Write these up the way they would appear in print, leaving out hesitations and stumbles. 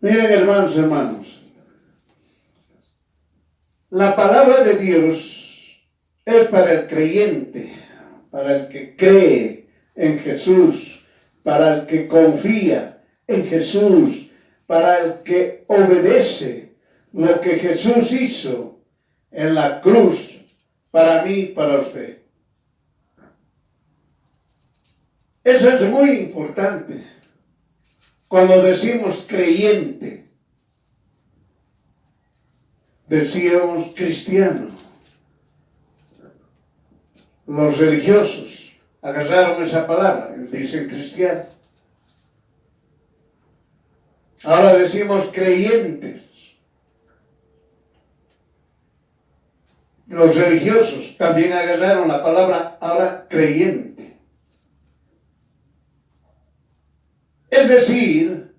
Miren, hermanos, hermanos, la palabra de Dios es para el creyente, para el que cree en Jesús, para el que confía en Jesús, para el que obedece lo que Jesús hizo en la cruz, para mí, para usted. Eso es muy importante. Cuando decimos creyente, decíamos cristiano. Los religiosos agarraron esa palabra y dicen cristiano. Ahora decimos creyentes. Los religiosos también agarraron la palabra ahora creyente. Es decir,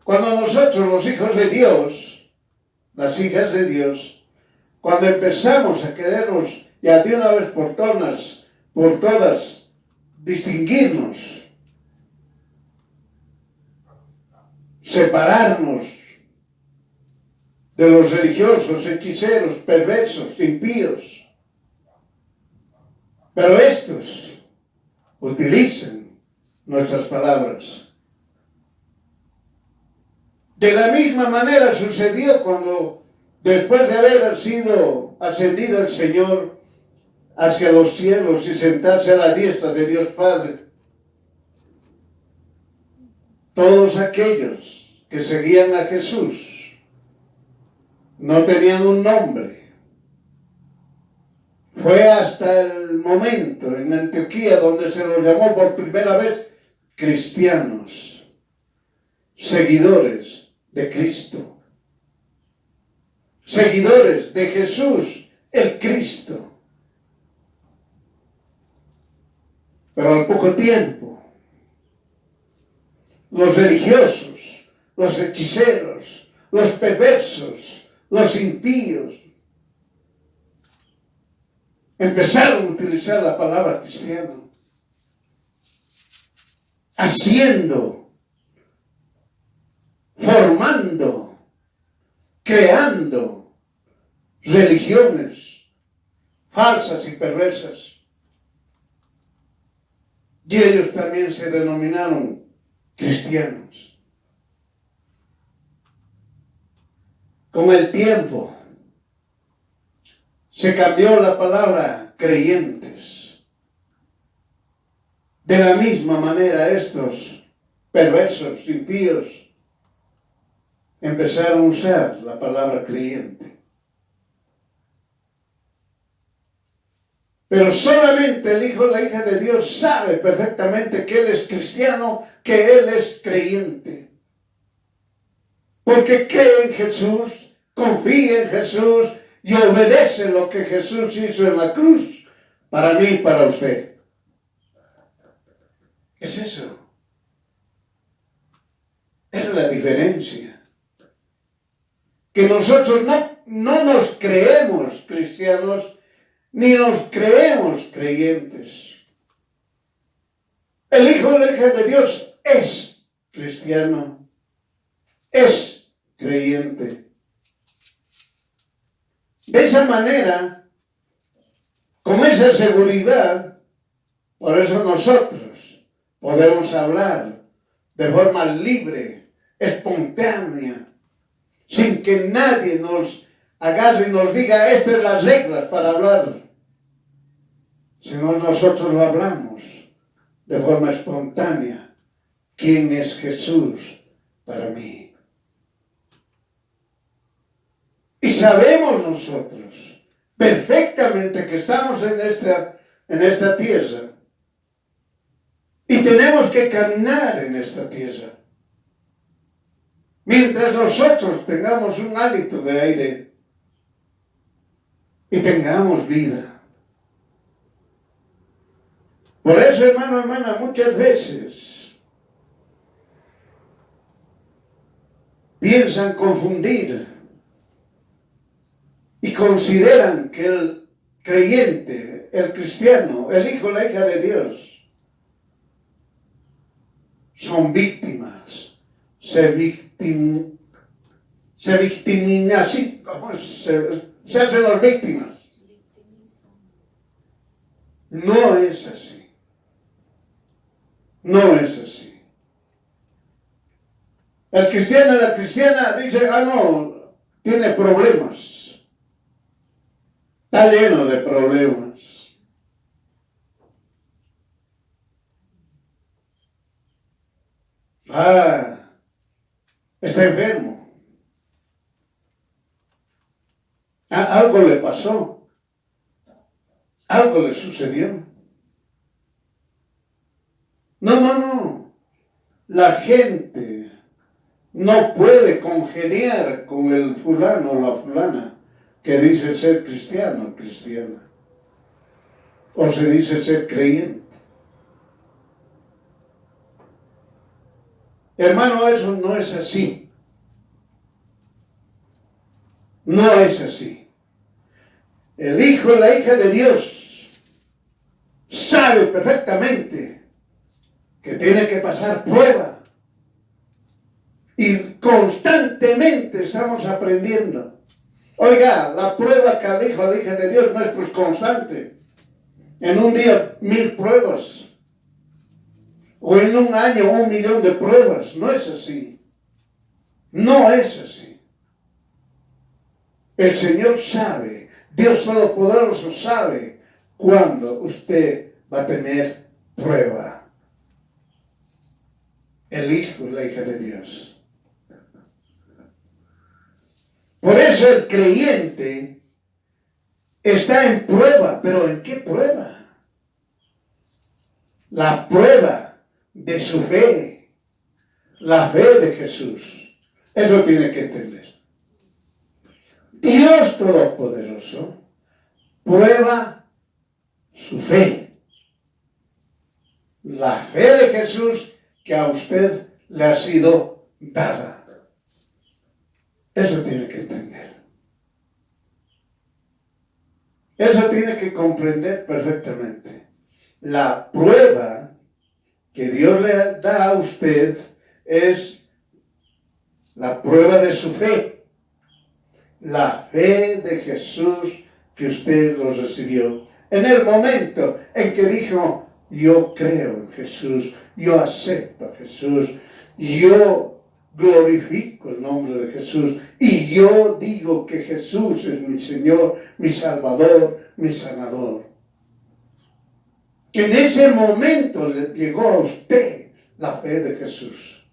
cuando nosotros, los hijos de Dios, las hijas de Dios, cuando empezamos a querernos ya de una vez por todas, distinguirnos, separarnos de los religiosos, hechiceros, perversos, impíos. Pero estos utilizan nuestras palabras. De la misma manera sucedió cuando, después de haber sido ascendido el Señor hacia los cielos y sentarse a la diestra de Dios Padre, todos aquellos que seguían a Jesús no tenían un nombre. Fue hasta el momento en Antioquía donde se los llamó por primera vez cristianos, seguidores de Cristo, seguidores de Jesús, el Cristo. Pero al poco tiempo, los religiosos, los hechiceros, los perversos, los impíos, empezaron a utilizar la palabra cristiano, haciendo, formando, creando religiones falsas y perversas. Y ellos también se denominaron cristianos. Con el tiempo se cambió la palabra creyentes. De la misma manera estos perversos, impíos, empezaron a usar la palabra creyente. Pero solamente el hijo o la hija de Dios sabe perfectamente que él es cristiano, que él es creyente. Porque cree en Jesús, confía en Jesús y obedece lo que Jesús hizo en la cruz para mí y para usted. Es eso. Esa es la diferencia. Que nosotros no nos creemos cristianos, ni nos creemos creyentes. El hijo o la hija de Dios es cristiano, es creyente. De esa manera, con esa seguridad, por eso nosotros podemos hablar de forma libre, espontánea, sin que nadie nos agarre y nos diga, estas son las reglas para hablar. Sino nosotros lo hablamos de forma espontánea. ¿Quién es Jesús para mí? Y sabemos nosotros perfectamente que estamos en esta tierra. Y tenemos que caminar en esta tierra. Mientras nosotros tengamos un hálito de aire y tengamos vida. Por eso, hermano, hermana, muchas veces piensan confundir y consideran que el creyente, el cristiano, el hijo o la hija de Dios son víctimas, se se victimiza, así como se hacen las víctimas. No es así. No es así. El cristiano y la cristiana dice, no, tiene problemas. Está lleno de problemas. Está enfermo. Algo le pasó. Algo le sucedió. No. La gente no puede congeniar con el fulano o la fulana que dice ser cristiano o cristiana. O se dice ser creyente. Hermano, eso no es así. No es así. El hijo y la hija de Dios sabe perfectamente que tiene que pasar prueba. Y constantemente estamos aprendiendo. Oiga, la prueba que al hijo o la hija de Dios no es pues constante. En un día 1000 pruebas. O en un año 1.000.000 de pruebas. No es así. No es así. El Señor sabe, Dios Todopoderoso sabe cuándo usted va a tener prueba. El hijo y la hija de Dios. Por eso el creyente está en prueba. ¿Pero en qué prueba? La prueba de su fe. La fe de Jesús. Eso tiene que entender. Dios Todopoderoso prueba su fe. La fe de Jesús que a usted le ha sido dada. Eso tiene que entender. Eso tiene que comprender perfectamente. La prueba que Dios le da a usted es la prueba de su fe. La fe de Jesús que usted lo recibió. En el momento en que dijo, yo creo en Jesús, yo acepto a Jesús, yo glorifico el nombre de Jesús y yo digo que Jesús es mi Señor, mi Salvador, mi sanador. En ese momento le llegó a usted la fe de Jesús.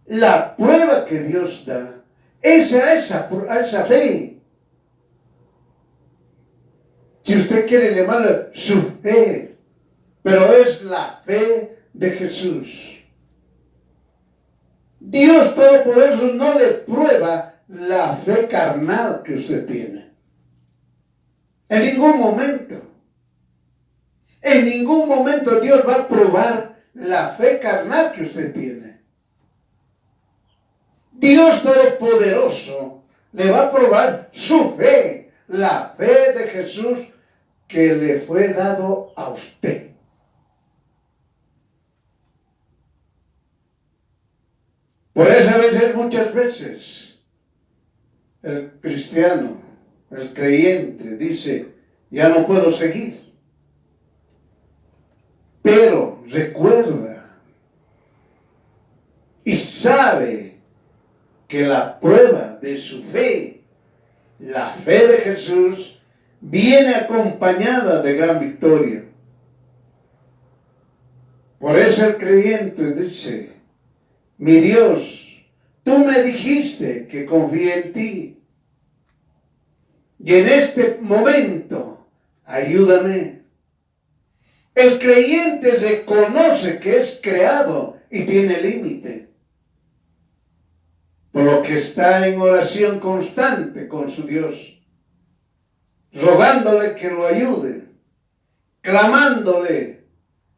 La prueba que Dios da es a esa fe. Si usted quiere llamarla su fe, pero es la fe de Jesús. Dios Todopoderoso no le prueba la fe carnal que usted tiene. En ningún momento. En ningún momento Dios va a probar la fe carnal que usted tiene. Dios Todopoderoso le va a probar su fe, la fe de Jesús que le fue dado a usted. Por eso a veces, muchas veces, el cristiano, el creyente, dice, ya no puedo seguir. Pero recuerda y sabe que la prueba de su fe, la fe de Jesús, viene acompañada de gran victoria. Por eso el creyente dice, mi Dios, tú me dijiste que confíe en ti. Y en este momento, ayúdame. El creyente reconoce que es creado y tiene límite. Por lo que está en oración constante con su Dios. Rogándole que lo ayude. Clamándole,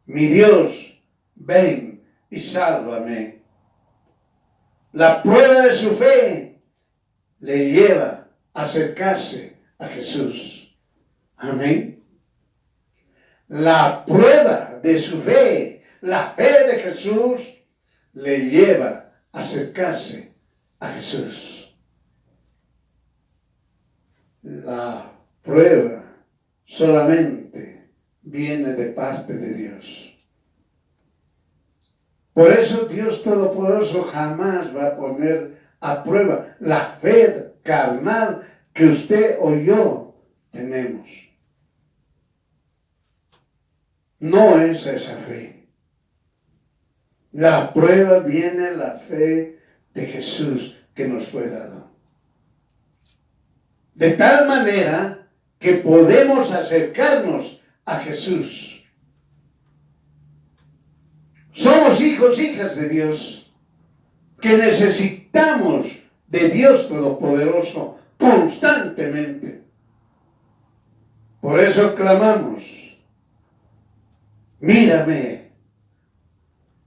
mi Dios, ven y sálvame. La prueba de su fe le lleva a acercarse a Jesús. Amén. La prueba de su fe, la fe de Jesús, le lleva a acercarse a Jesús. La prueba solamente viene de parte de Dios. Por eso Dios Todopoderoso jamás va a poner a prueba la fe carnal que usted o yo tenemos. No es esa fe. La prueba viene la fe de Jesús que nos fue dado. De tal manera que podemos acercarnos a Jesús. Somos hijos, hijas de Dios, que necesitamos de Dios Todopoderoso constantemente. Por eso clamamos: mírame,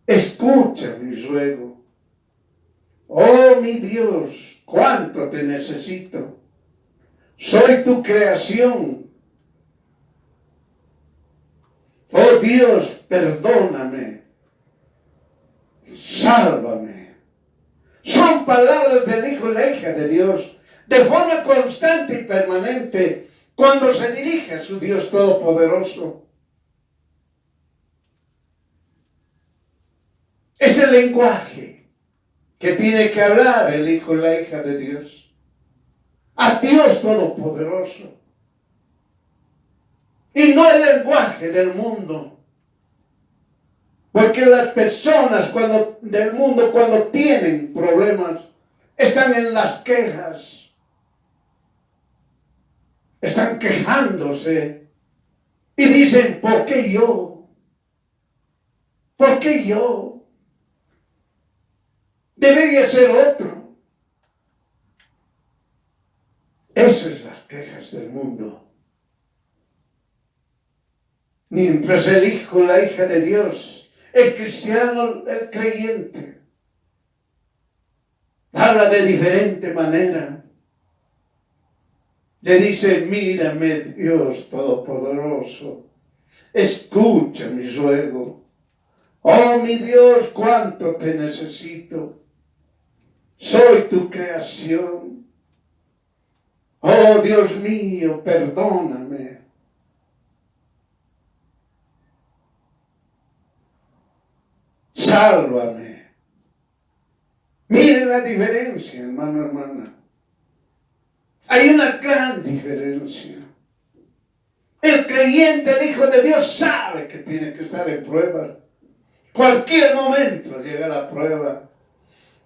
escucha mi ruego. Oh mi Dios, cuánto te necesito. Soy tu creación. Oh Dios, perdóname. Sálvame. Son palabras del Hijo y la hija de Dios, de forma constante y permanente, cuando se dirige a su Dios Todopoderoso. Es el lenguaje que tiene que hablar el Hijo y la hija de Dios a Dios Todopoderoso, y no el lenguaje del mundo, porque las personas del mundo cuando tienen problemas están en las quejas, están quejándose y dicen: ¿por qué yo? ¿Por qué yo? Debería ser otro. Esas son las quejas del mundo. Mientras el Hijo, la hija de Dios, el cristiano, el creyente, habla de diferente manera. Le dice: mírame, Dios Todopoderoso, escucha mi ruego. Oh mi Dios, cuánto te necesito. Soy tu creación. Oh Dios mío, perdóname. Sálvame. Miren la diferencia, hermano, hermana. Hay una gran diferencia. El creyente, el Hijo de Dios, sabe que tiene que estar en prueba. Cualquier momento llega la prueba.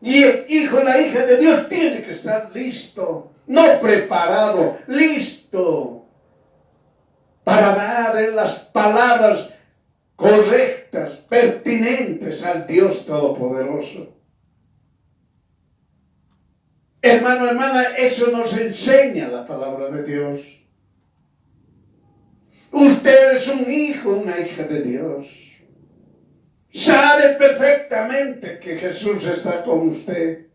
Y el Hijo, la hija de Dios, tiene que estar listo. No preparado, listo. Para dar las palabras correctas, pertinentes al Dios Todopoderoso. Hermano, hermana, eso nos enseña la palabra de Dios. Usted es un hijo, una hija de Dios. Sabe perfectamente que Jesús está con usted.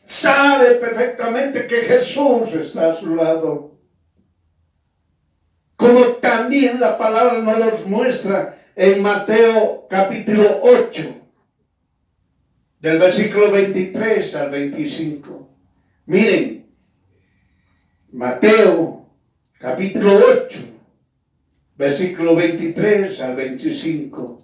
Sabe perfectamente que Jesús está a su lado. Como también la palabra nos los muestra en Mateo capítulo 8. Del versículo 23 al 25. Miren, Mateo capítulo 8, versículo 23 al 25.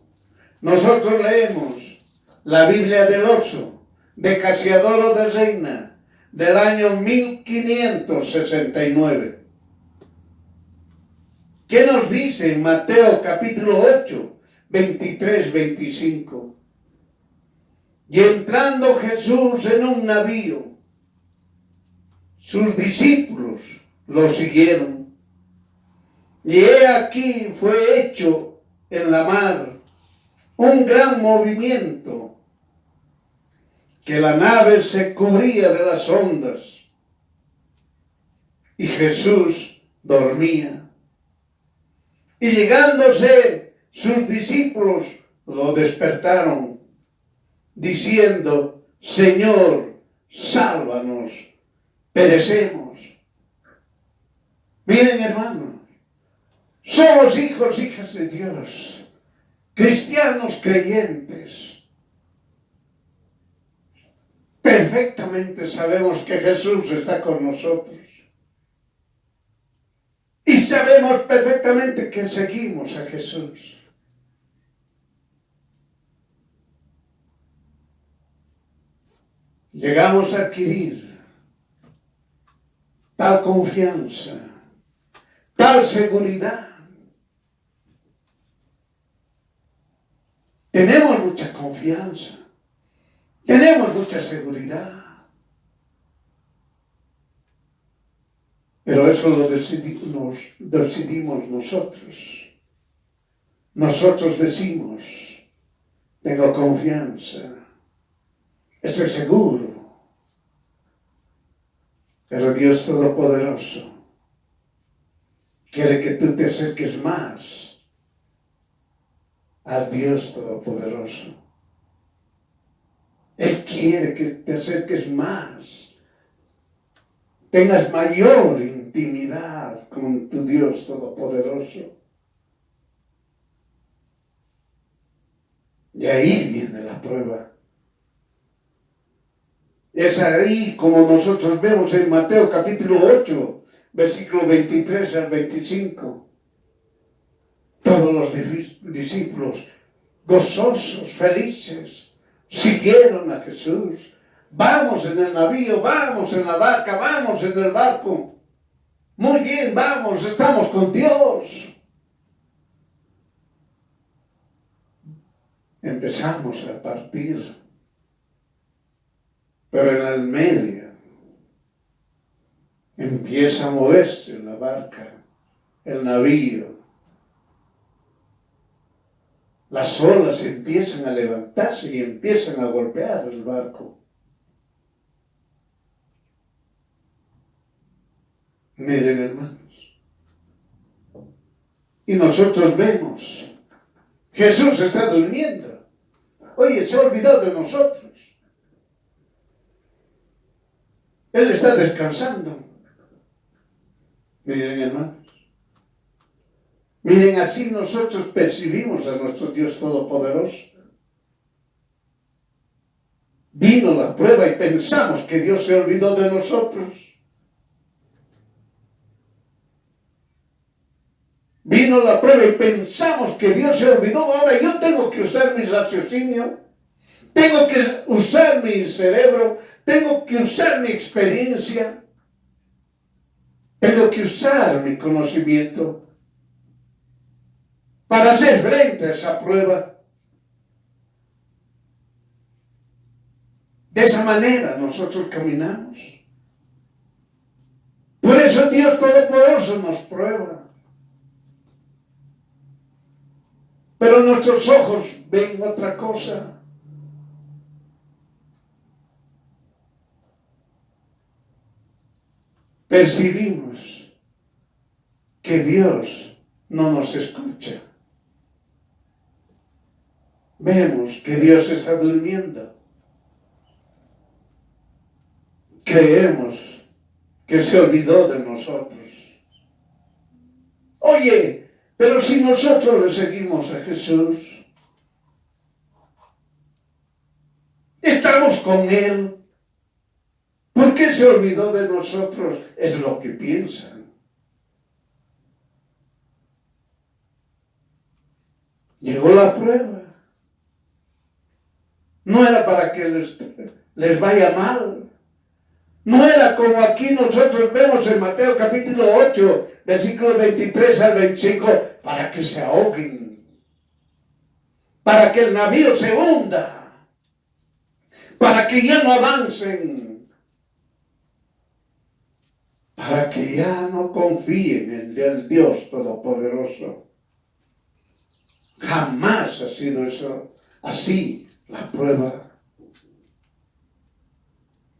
Nosotros leemos la Biblia del Oso, de Casiodoro de Reina, del año 1569. ¿Qué nos dice en Mateo capítulo 8, 23, 25? Y entrando Jesús en un navío, sus discípulos lo siguieron. Y he aquí fue hecho en la mar un gran movimiento, que la nave se cubría de las ondas, y Jesús dormía. Y llegándose sus discípulos lo despertaron, diciendo: Señor, sálvanos, perecemos. Miren, hermanos, somos hijos, hijas de Dios, cristianos creyentes. perfectamente sabemos que Jesús está con nosotros. Y sabemos perfectamente que seguimos a Jesús. Llegamos a adquirir tal confianza, tal seguridad. Tenemos mucha confianza, tenemos mucha seguridad. Pero eso lo decidimos nosotros. Nosotros decimos, tengo confianza, estoy seguro. Pero Dios Todopoderoso quiere que tú te acerques más al Dios Todopoderoso. Él quiere que te acerques más, tengas mayor intimidad con tu Dios Todopoderoso. Y ahí viene la prueba. Es ahí como nosotros vemos en Mateo capítulo 8, versículo 23 al 25. Todos los discípulos, gozosos, felices, siguieron a Jesús. Vamos en el navío, vamos en la barca, vamos en el barco. Muy bien, vamos, estamos con Dios. Empezamos a partir. Pero en el medio empieza a moverse la barca, el navío. Las olas empiezan a levantarse y empiezan a golpear el barco. Miren, hermanos. Y nosotros vemos, Jesús está durmiendo. Oye, se ha olvidado de nosotros. Él está descansando. Miren, hermanos. Miren, así nosotros percibimos a nuestro Dios Todopoderoso. Vino la prueba y pensamos que Dios se olvidó de nosotros. Vino la prueba y pensamos que Dios se olvidó. Ahora yo tengo que usar mi raciocinio. Tengo que usar mi cerebro, tengo que usar mi experiencia, tengo que usar mi conocimiento para hacer frente a esa prueba. De esa manera nosotros caminamos. Por eso Dios Todopoderoso nos prueba. Pero nuestros ojos ven otra cosa. Percibimos que Dios no nos escucha. Vemos que Dios está durmiendo. Creemos que se olvidó de nosotros. Oye, pero si nosotros le seguimos a Jesús, estamos con Él, ¿por qué se olvidó de nosotros? Es lo que piensan. Llegó la prueba. No era para que les vaya mal. No era como aquí nosotros vemos en Mateo capítulo 8, versículos 23 al 25, para que se ahoguen, para que el navío se hunda, para que ya no avancen, para que ya no confíen en el Dios Todopoderoso. Jamás ha sido eso así la prueba.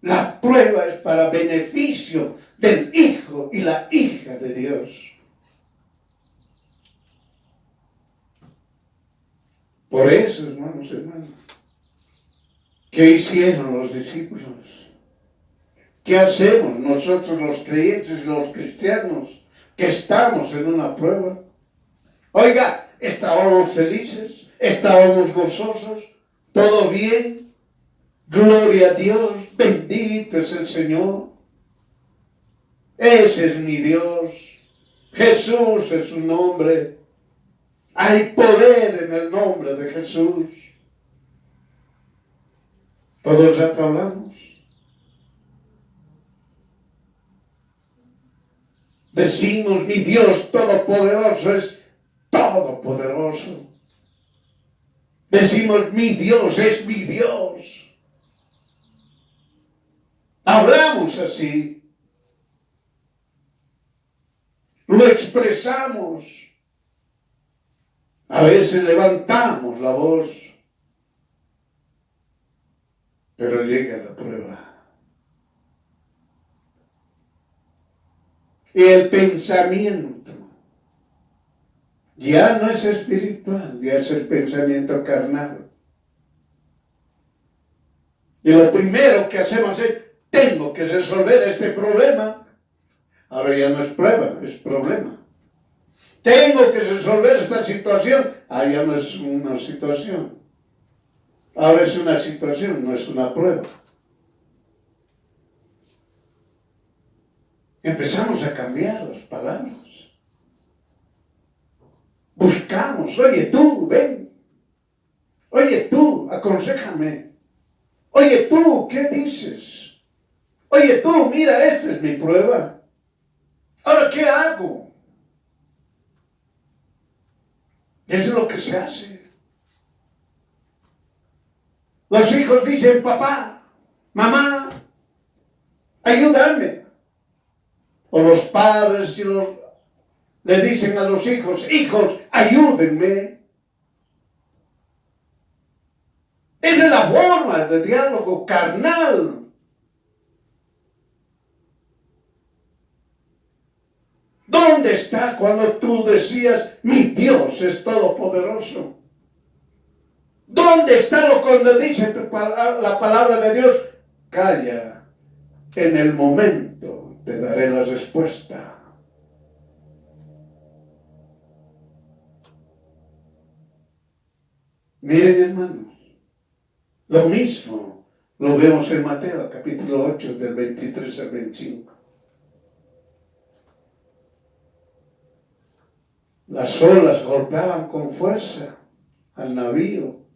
La prueba es para beneficio del Hijo y la hija de Dios. Por eso, hermanos, ¿qué hicieron los discípulos? ¿Qué hacemos nosotros los creyentes y los cristianos que estamos en una prueba? Oiga, estábamos felices, estábamos gozosos, todo bien, gloria a Dios, Bendito es el Señor. Ese es mi Dios. Jesús es su nombre. Hay poder en el nombre de Jesús. Todos ya te hablamos. Decimos, mi Dios todopoderoso es todopoderoso. Decimos, mi Dios es mi Dios. Hablamos así. Lo expresamos. A veces levantamos la voz. Pero llega la prueba. Y el pensamiento ya no es espiritual, ya es el pensamiento carnal. Y lo primero que hacemos es, tengo que resolver este problema. Ahora ya no es prueba, es problema. Tengo que resolver esta situación. Ya no es una situación. Ahora es una situación, no es una prueba. Empezamos a cambiar las palabras. Buscamos, oye tú, ven. Oye tú, aconséjame. Oye tú, ¿qué dices? Oye tú, mira, esta es mi prueba. Ahora, ¿qué hago? Eso es lo que se hace. Los hijos dicen, papá, mamá, ayúdame. O los padres le dicen a los hijos, hijos, ayúdenme. Esa es la forma de diálogo carnal. ¿Dónde está cuando tú decías, mi Dios es todopoderoso? ¿Dónde está lo cuando dice la palabra de Dios? Calla, en el momento te daré la respuesta. Miren, hermanos, lo mismo lo vemos en Mateo, capítulo 8, del 23 al 25. Las olas golpeaban con fuerza al navío.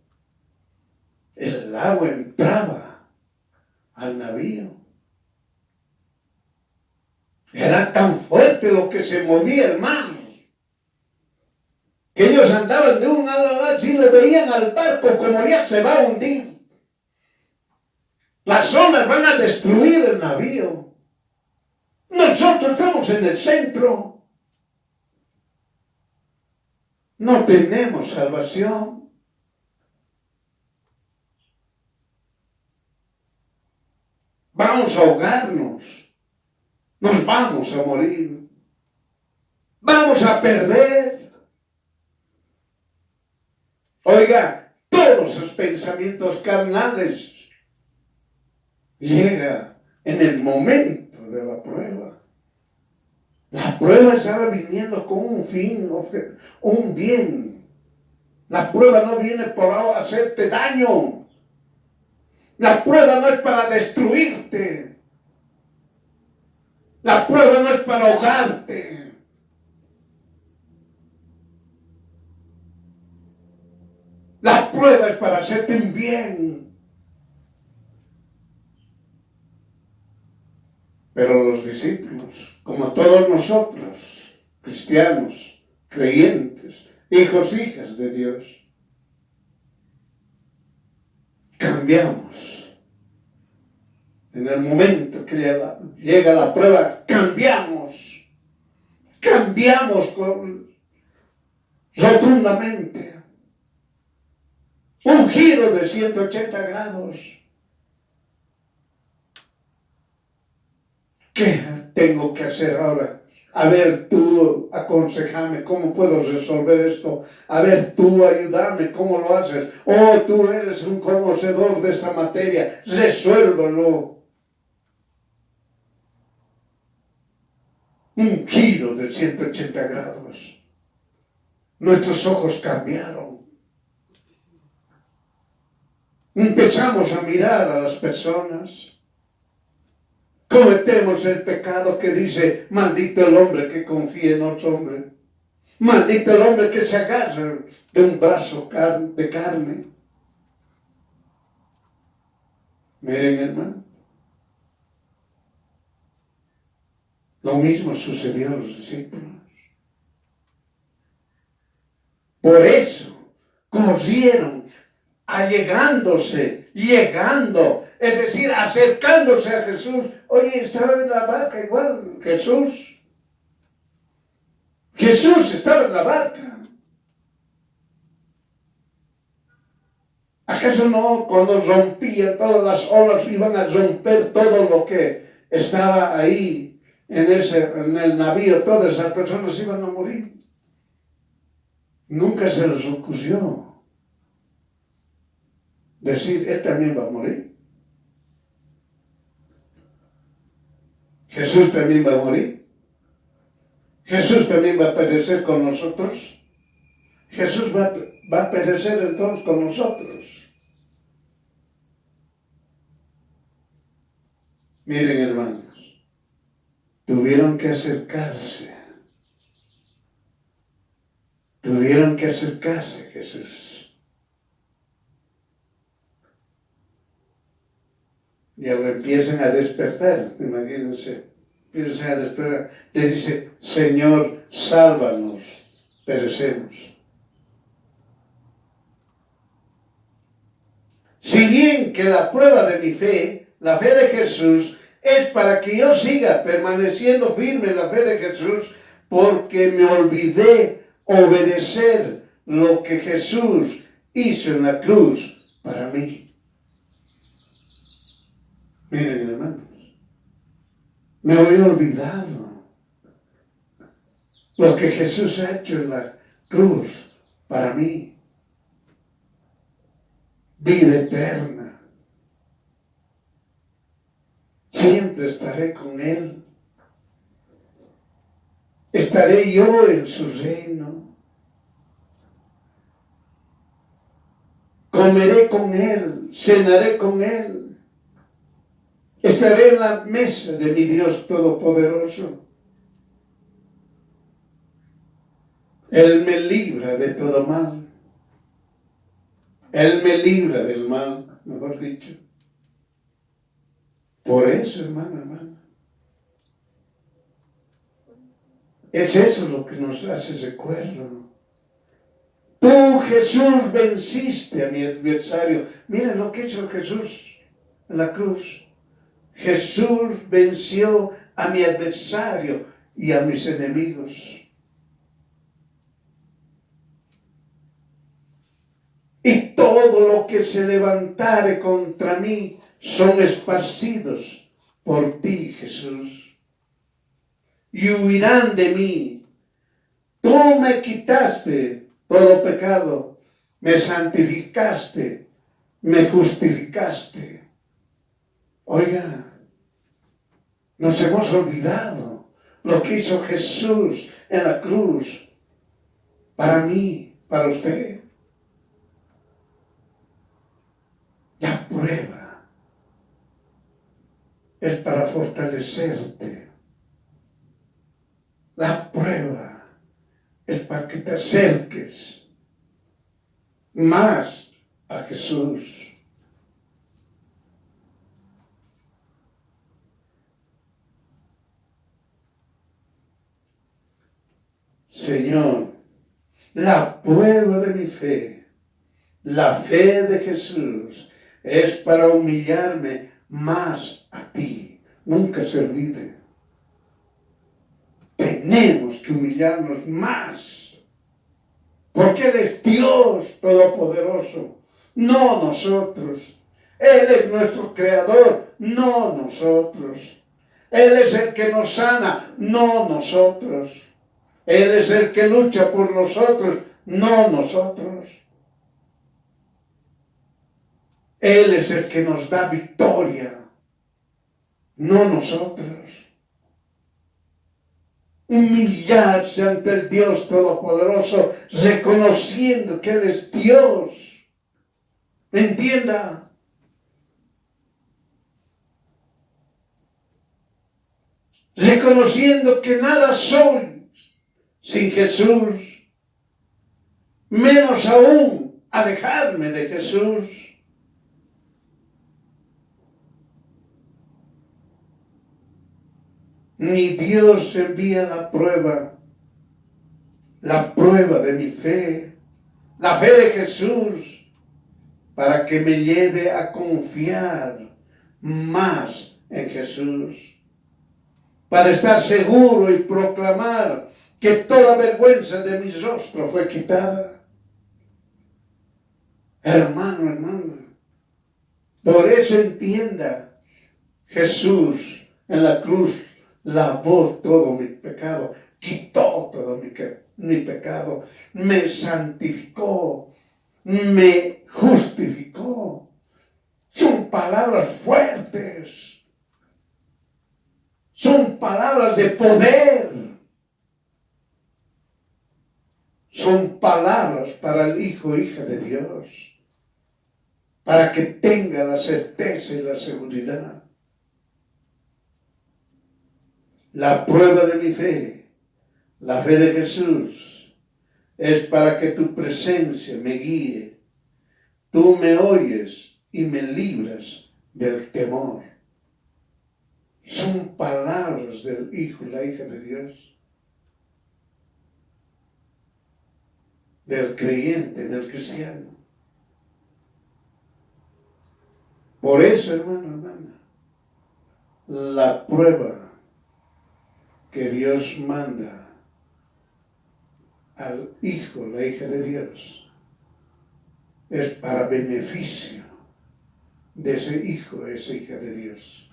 El agua entraba al navío. Era tan fuerte lo que se movía, hermanos, que ellos andaban de un lado a otro y le veían al barco como ya se va a hundir. Las olas van a destruir el navío. Nosotros estamos en el centro. No tenemos salvación. Vamos a ahogarnos. Nos vamos a morir. Vamos a perder. Oiga, todos esos pensamientos carnales llegan en el momento de la prueba. La prueba estaba viniendo con un fin, un bien. La prueba no viene por hacerte daño. La prueba no es para destruirte. La prueba no es para ahogarte. La prueba es para hacerte un bien. Pero los discípulos, como todos nosotros, cristianos, creyentes, hijos, hijas de Dios, cambiamos. En el momento que llega la prueba, cambiamos. Cambiamos rotundamente. Un giro de 180 grados. ¿Qué tengo que hacer ahora? A ver, tú aconsejame cómo puedo resolver esto. A ver, tú ayúdame, ¿cómo lo haces? Oh, tú eres un conocedor de esta materia. Resuélvelo. Un giro de 180 grados. Nuestros ojos cambiaron. Empezamos a mirar a las personas. Cometemos el pecado que dice, maldito el hombre que confía en otro hombre. Maldito el hombre que se agarra de un brazo de carne. Miren, hermano. Lo mismo sucedió a los discípulos. Por eso corrieron, llegando, es decir, acercándose a Jesús. Oye, estaba en la barca igual Jesús. Jesús estaba en la barca. ¿Acaso no cuando rompía todas las olas iban a romper todo lo que estaba ahí en el navío? Todas esas personas iban a morir. Nunca se les ocurrió decir, él también va a morir. Jesús también va a morir. Jesús también va a perecer con nosotros. Jesús va a perecer entonces con nosotros. Miren, hermanos, tuvieron que acercarse a Jesús. Y ahora empiezan a despertar, imagínense, empiezan a despertar. Le dice, Señor, sálvanos, perecemos. Si bien que la prueba de mi fe, la fe de Jesús, es para que yo siga permaneciendo firme en la fe de Jesús, porque me olvidé obedecer lo que Jesús hizo en la cruz para mí. Miren, hermanos, me había olvidado lo que Jesús ha hecho en la cruz para mí. Vida eterna. Siempre estaré con Él. Estaré yo en su reino. Comeré con Él, cenaré con Él. Estaré en la mesa de mi Dios Todopoderoso. Él me libra de todo mal. Él me libra del mal, mejor dicho. Por eso, hermano. Es eso lo que nos hace recuerdo. Tú, Jesús, venciste a mi adversario. Miren lo que hizo Jesús en la cruz. Jesús venció a mi adversario y a mis enemigos. Y todo lo que se levantare contra mí son esparcidos por ti, Jesús. Y huirán de mí. Tú me quitaste todo pecado, me santificaste, me justificaste. Oiga, nos hemos olvidado lo que hizo Jesús en la cruz para mí, para usted. La prueba es para fortalecerte. La prueba es para que te acerques más a Jesús. Señor, la prueba de mi fe, la fe de Jesús, es para humillarme más a ti. Nunca se olvide. Tenemos que humillarnos más. Porque Él es Dios Todopoderoso, no nosotros. Él es nuestro Creador, no nosotros. Él es el que nos sana, no nosotros. Él es el que lucha por nosotros, no nosotros. Él es el que nos da victoria, no nosotros. Humillarse ante el Dios Todopoderoso, reconociendo que Él es Dios. ¿Me entienda? reconociendo que nada soy sin Jesús, menos aún alejarme de Jesús. Mi Dios envía la prueba de mi fe, la fe de Jesús, para que me lleve a confiar más en Jesús, para estar seguro y proclamar que toda vergüenza de mi rostro fue quitada. Hermano, por eso entienda, Jesús en la cruz lavó todo mi pecado, quitó todo mi pecado, me santificó, me justificó. Son palabras fuertes, son palabras de poder, son palabras para el hijo o hija de Dios, para que tenga la certeza y la seguridad. La prueba de mi fe, la fe de Jesús, es para que tu presencia me guíe. Tú me oyes y me libras del temor. Son palabras del hijo y la hija de Dios, del creyente, del cristiano. Por eso, hermana, la prueba que Dios manda al hijo, la hija de Dios, es para beneficio de ese hijo, esa hija de Dios.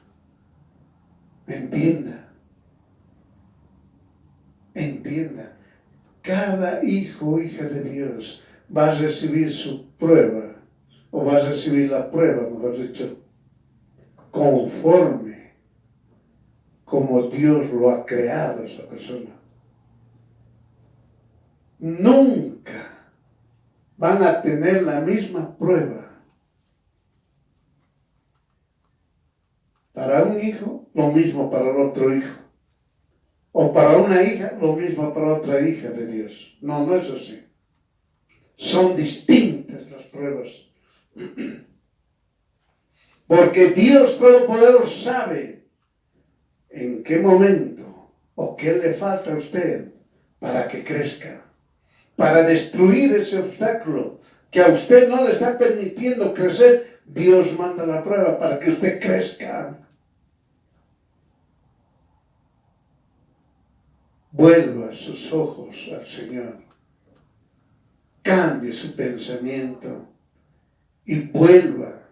Entienda, cada hijo o hija de Dios va a recibir su prueba, o va a recibir la prueba, mejor dicho, conforme como Dios lo ha creado a esa persona. Nunca van a tener la misma prueba. Para un hijo, lo mismo para el otro hijo. O para una hija, lo mismo para otra hija de Dios. No es así. Son distintas las pruebas. Porque Dios Todopoderoso sabe en qué momento o qué le falta a usted para que crezca, para destruir ese obstáculo que a usted no le está permitiendo crecer. Dios manda la prueba para que usted crezca. Vuelva sus ojos al Señor, cambie su pensamiento y vuelva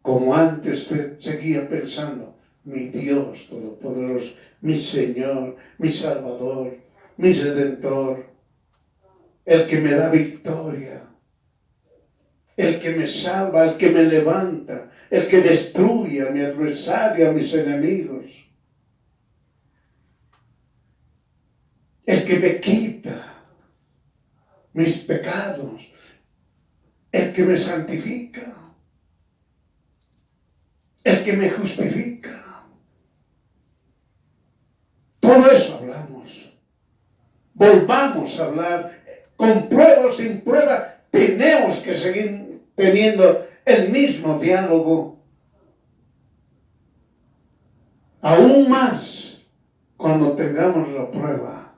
como antes usted seguía pensando: mi Dios Todopoderoso, mi Señor, mi Salvador, mi Redentor, el que me da victoria, el que me salva, el que me levanta, el que destruye a mi adversario, a mis enemigos, el que me quita mis pecados, el que me santifica, el que me justifica. Todo eso hablamos. Volvamos a hablar. Con prueba o sin prueba, tenemos que seguir teniendo el mismo diálogo. Aún más cuando tengamos la prueba,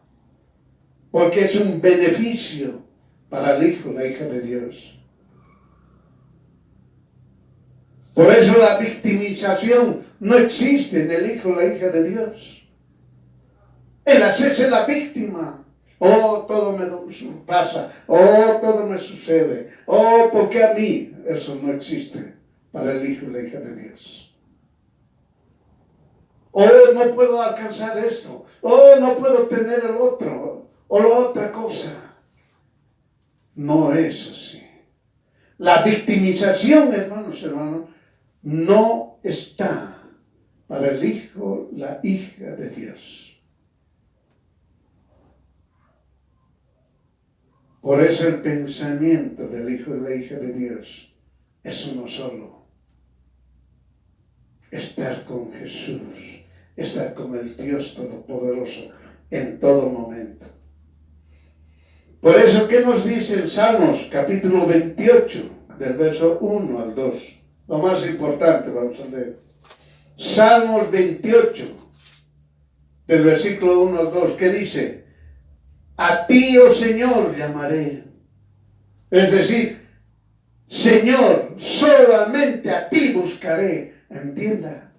porque es un beneficio para el hijo, la hija de Dios. Por eso la victimización no existe en el hijo, la hija de Dios. El hacerse la víctima. Oh, todo me pasa. Oh, todo me sucede. Oh, ¿por qué a mí? Eso no existe para el hijo y la hija de Dios. Oh, no puedo alcanzar esto. Oh, no puedo tener el otro. O la otra cosa. No es así. La victimización, hermanos, no está para el hijo, la hija de Dios. Por eso el pensamiento del hijo y la hija de Dios es uno solo: estar con Jesús, estar con el Dios Todopoderoso en todo momento. Por eso, ¿qué nos dice en Salmos capítulo 28, del verso 1 al 2? Lo más importante, vamos a leer. Salmos 28, del versículo 1 al 2, ¿qué dice? A ti, oh Señor, llamaré. Es decir, Señor, solamente a ti buscaré. Entienda.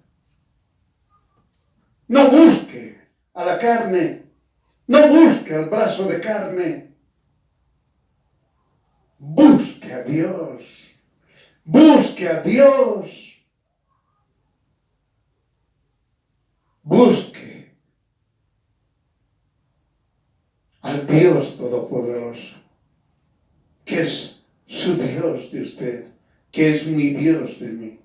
No busque a la carne. No busque al brazo de carne. Busque a Dios. Busque a Dios. Busque al Dios Todopoderoso, que es su Dios de usted, que es mi Dios de mí.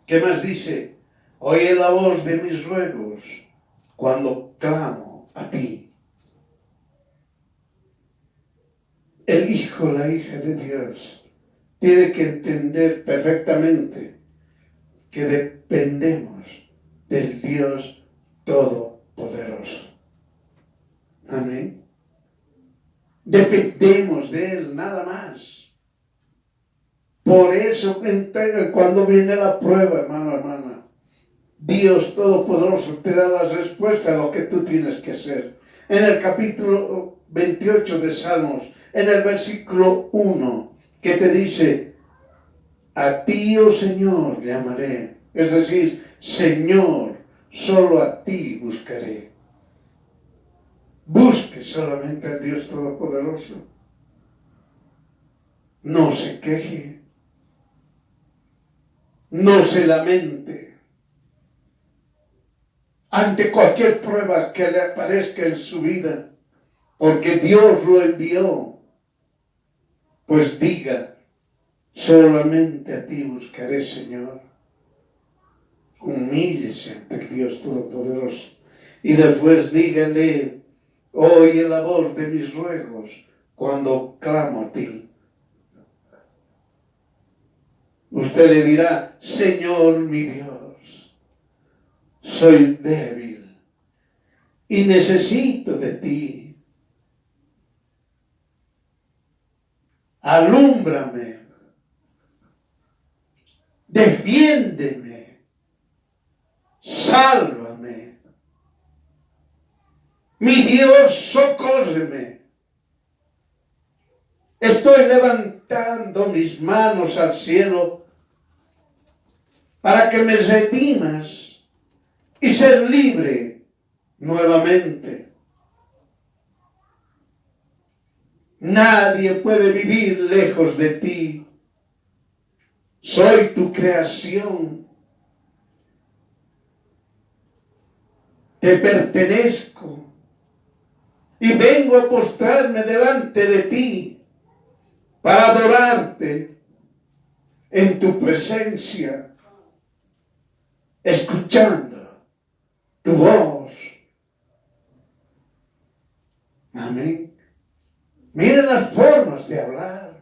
¿Qué más dice? Oye la voz de mis ruegos cuando clamo a ti. El hijo, la hija de Dios, tiene que entender perfectamente que dependemos del Dios Todopoderoso. Amén. Dependemos de Él, nada más. Por eso, cuando viene la prueba, hermano, hermana, Dios Todopoderoso te da la respuesta a lo que tú tienes que hacer. En el capítulo 28 de Salmos, en el versículo 1, que te dice, a ti, oh Señor, llamaré. Es decir, Señor, solo a ti buscaré. Busque solamente al Dios Todopoderoso. No se queje. No se lamente. Ante cualquier prueba que le aparezca en su vida, porque Dios lo envió, pues diga, solamente a ti buscaré, Señor. Humíllese ante el Dios Todopoderoso. Y después dígale, oye la voz de mis ruegos cuando clamo a ti. Usted le dirá, Señor mi Dios, soy débil y necesito de ti. Alúmbrame, defiéndeme, sálvame. Mi Dios, socórreme. Estoy levantando mis manos al cielo para que me redimas y ser libre nuevamente. Nadie puede vivir lejos de ti. Soy tu creación. Te pertenezco. Y vengo a postrarme delante de ti para adorarte en tu presencia, escuchando tu voz. Amén. Miren las formas de hablar.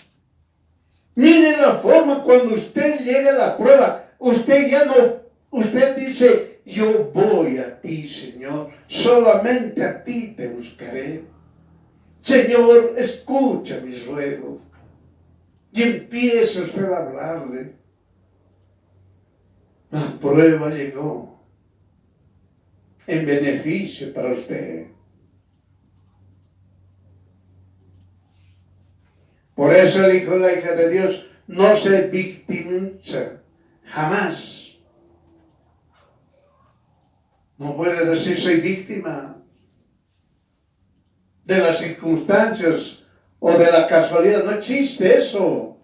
Miren la forma cuando usted llega a la prueba. Usted dice, yo voy a ti, Señor. Solamente a ti te buscaré. Señor, escucha mis ruegos. Y empieza usted a hablarle. La prueba llegó en beneficio para usted. Por eso el hijo y la hija de Dios no se victimiza jamás. No puede decir soy víctima de las circunstancias o de la casualidad. No existe eso.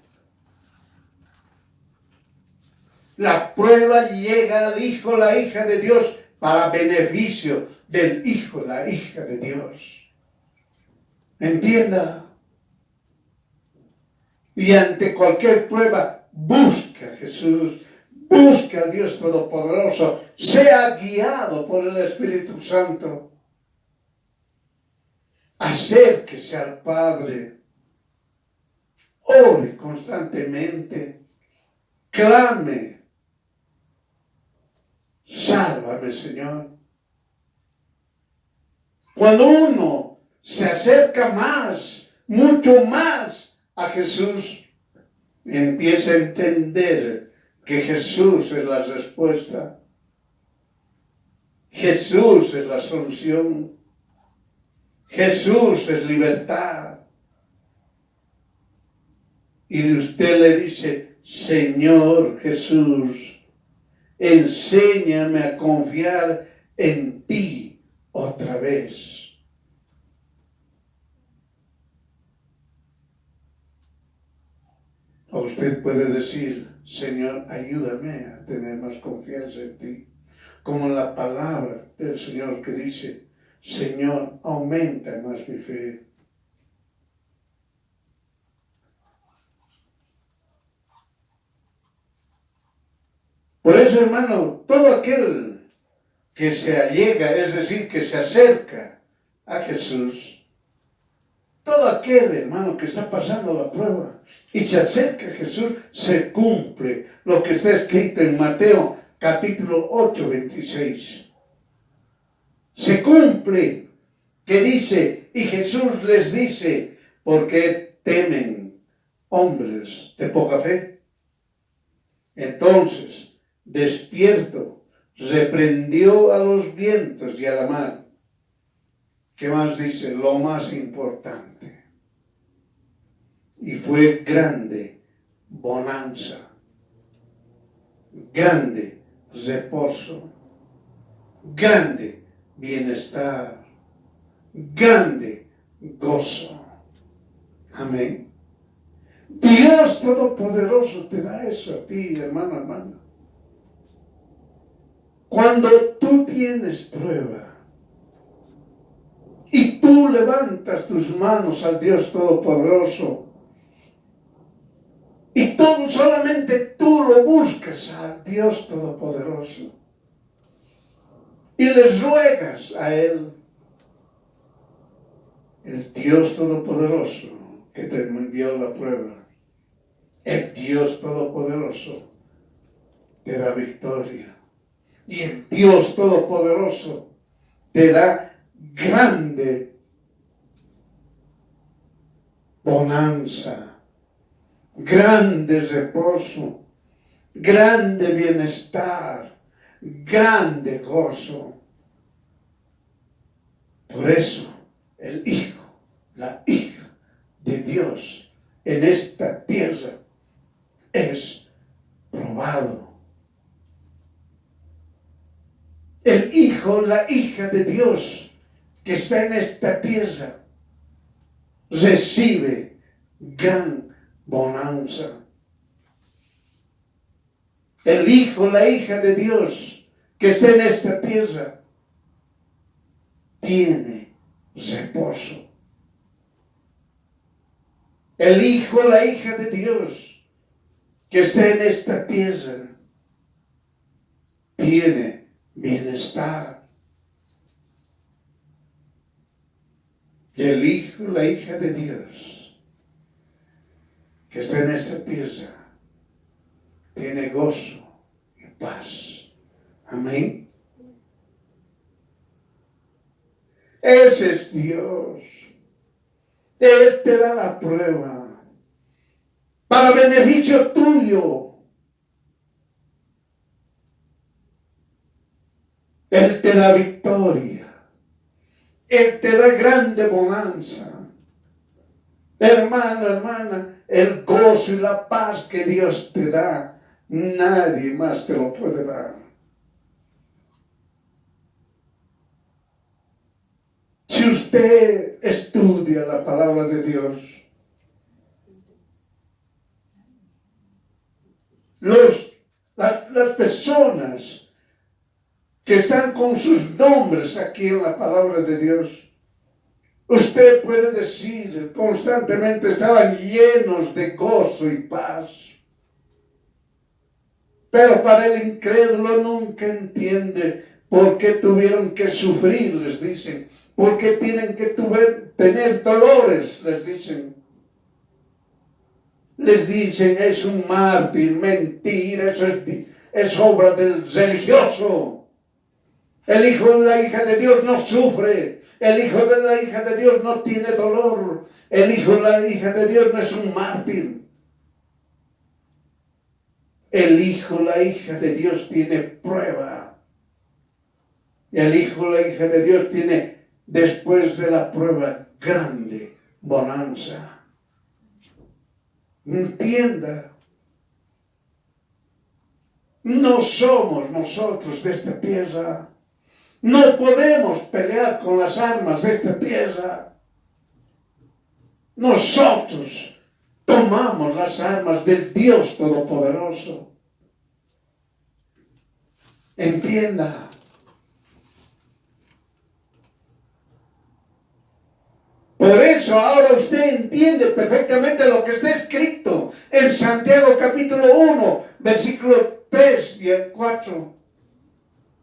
La prueba llega al hijo, la hija de Dios, para beneficio del hijo, la hija de Dios. Entienda. Y ante cualquier prueba, busca a Jesús, busca al Dios Todopoderoso, sea guiado por el Espíritu Santo. Acérquese al Padre, ore constantemente, clame, sálvame, Señor. Cuando uno se acerca más, mucho más a Jesús, empieza a entender que Jesús es la respuesta. Jesús es la solución. Jesús es libertad. Y usted le dice, Señor Jesús, enséñame a confiar en ti otra vez. O usted puede decir, Señor, ayúdame a tener más confianza en ti. Como la palabra del Señor que dice, Señor, aumenta más mi fe. Por eso, hermano, todo aquel que se allega, es decir, que se acerca a Jesús, todo aquel, hermano, que está pasando la prueba y se acerca a Jesús, se cumple lo que está escrito en Mateo capítulo 8, 26. Se cumple que dice, y Jesús les dice, ¿por qué temen hombres de poca fe? Entonces, despierto, reprendió a los vientos y a la mar. ¿Qué más dice? Lo más importante. Y fue grande bonanza, grande reposo, grande bienestar, grande gozo. Amén. Dios Todopoderoso te da eso a ti, hermano, hermana. Cuando tú tienes prueba y tú levantas tus manos al Dios Todopoderoso y tú solamente tú lo buscas al Dios Todopoderoso y les ruegas a Él, el Dios Todopoderoso que te envió la prueba, el Dios Todopoderoso te da victoria. Y el Dios Todopoderoso te da grande bonanza, grande reposo, grande bienestar, grande gozo. Por eso el Hijo, la hija de Dios en esta tierra es probado. El Hijo, la hija de Dios que está en esta tierra recibe gran bonanza. El Hijo, la hija de Dios que está en esta tierra tiene reposo. El Hijo, la hija de Dios que está en esta tierra tiene bienestar. El Hijo, la hija de Dios que está en esta tierra tiene gozo y paz. Amén. Ese es Dios. Él te da la prueba para beneficio tuyo. Él te da victoria. Él te da grande bonanza. Hermano, hermana, el gozo y la paz que Dios te da, nadie más te lo puede dar. Si usted estudia la palabra de Dios, las personas que están con sus nombres aquí en la palabra de Dios, usted puede decir constantemente estaban llenos de gozo y paz. Pero para el incrédulo nunca entiende por qué tuvieron que sufrir, les dicen. ¿Por qué tienen que tener dolores? Les dicen. Les dicen, es un mártir, mentira, eso es obra del religioso. El hijo de la hija de Dios no sufre. El hijo de la hija de Dios no tiene dolor. El hijo de la hija de Dios no es un mártir. El hijo, la hija de Dios tiene prueba. Y el hijo, la hija de Dios tiene, después de la prueba, grande bonanza. Entienda. No somos nosotros de esta tierra. No podemos pelear con las armas de esta tierra. Nosotros tomamos las armas del Dios Todopoderoso. Entienda. Por eso ahora usted entiende perfectamente lo que está escrito en Santiago capítulo 1, versículo 3 y el 4.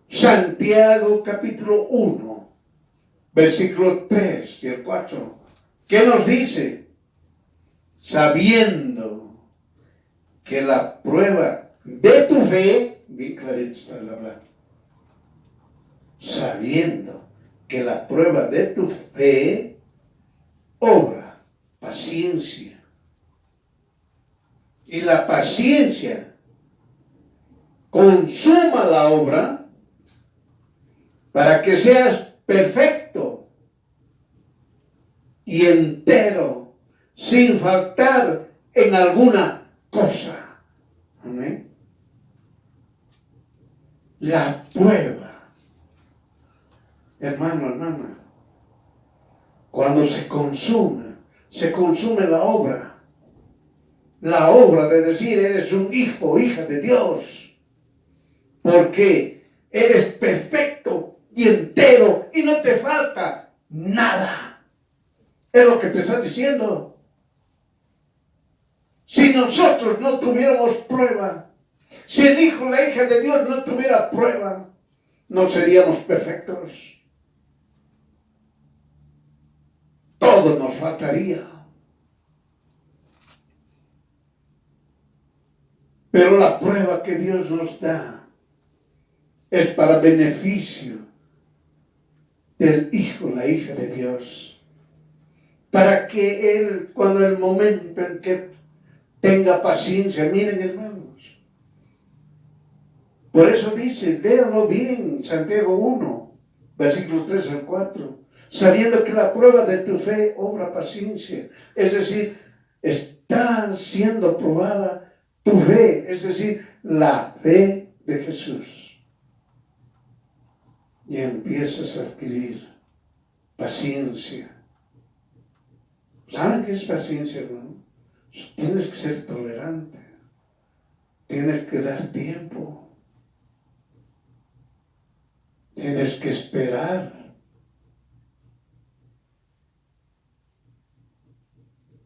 Santiago capítulo 1, versículo 3 y el 4. ¿Qué nos dice? Sabiendo que la prueba de tu fe, bien clarito está hablando, sabiendo que la prueba de tu fe obra paciencia. Y la paciencia consuma la obra para que seas perfecto y entero, sin faltar en alguna cosa. Amén. La prueba, hermano, hermana, cuando se consume la obra. La obra de decir, eres un hijo, hija de Dios. Porque eres perfecto y entero y no te falta nada. Es lo que te está diciendo. Si nosotros no tuviéramos prueba, si el hijo, la hija de Dios no tuviera prueba, no seríamos perfectos. Todo nos faltaría. Pero la prueba que Dios nos da es para beneficio del hijo, la hija de Dios. Para que Él, cuando el momento en que tenga paciencia, miren hermanos. Por eso dice, léanlo bien, Santiago 1, versículos 3 al 4. Sabiendo que la prueba de tu fe obra paciencia. Es decir, está siendo probada tu fe, es decir, la fe de Jesús. Y empiezas a adquirir paciencia. ¿Saben qué es paciencia, hermano? Tienes que ser tolerante. Tienes que dar tiempo. Tienes que esperar.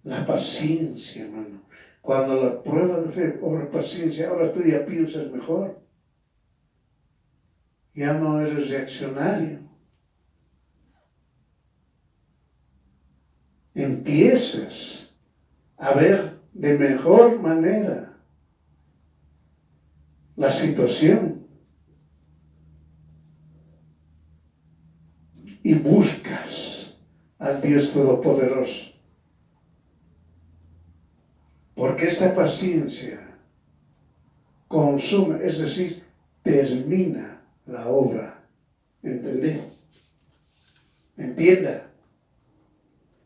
La paciencia, hermano. Cuando la prueba de fe obra paciencia, ahora tú ya piensas mejor. Ya no eres reaccionario. Empiezas a ver de mejor manera la situación y buscas al Dios Todopoderoso. Porque esta paciencia consume, es decir, termina la obra. ¿Entendés? Entienda.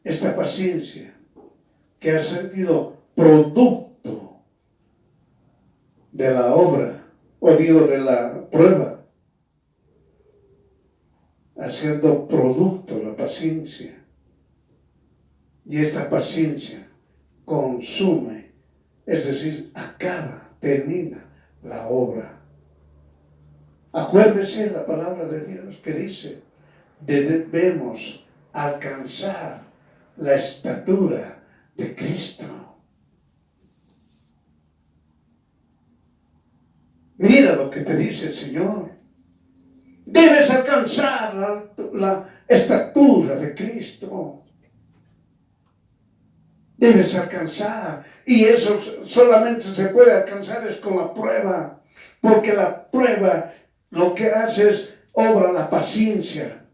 Esta paciencia que ha sido producto de la obra, o digo de la prueba, ha sido producto de la paciencia. Y esta paciencia consume, es decir, acaba, termina la obra. Acuérdese la palabra de Dios que dice, debemos alcanzar la estatura de Cristo. Mira lo que te dice el Señor. Debes alcanzar la estatura de Cristo. Debes alcanzar. Y eso solamente se puede alcanzar es con la prueba. Porque la prueba lo que hace es obra la paciencia.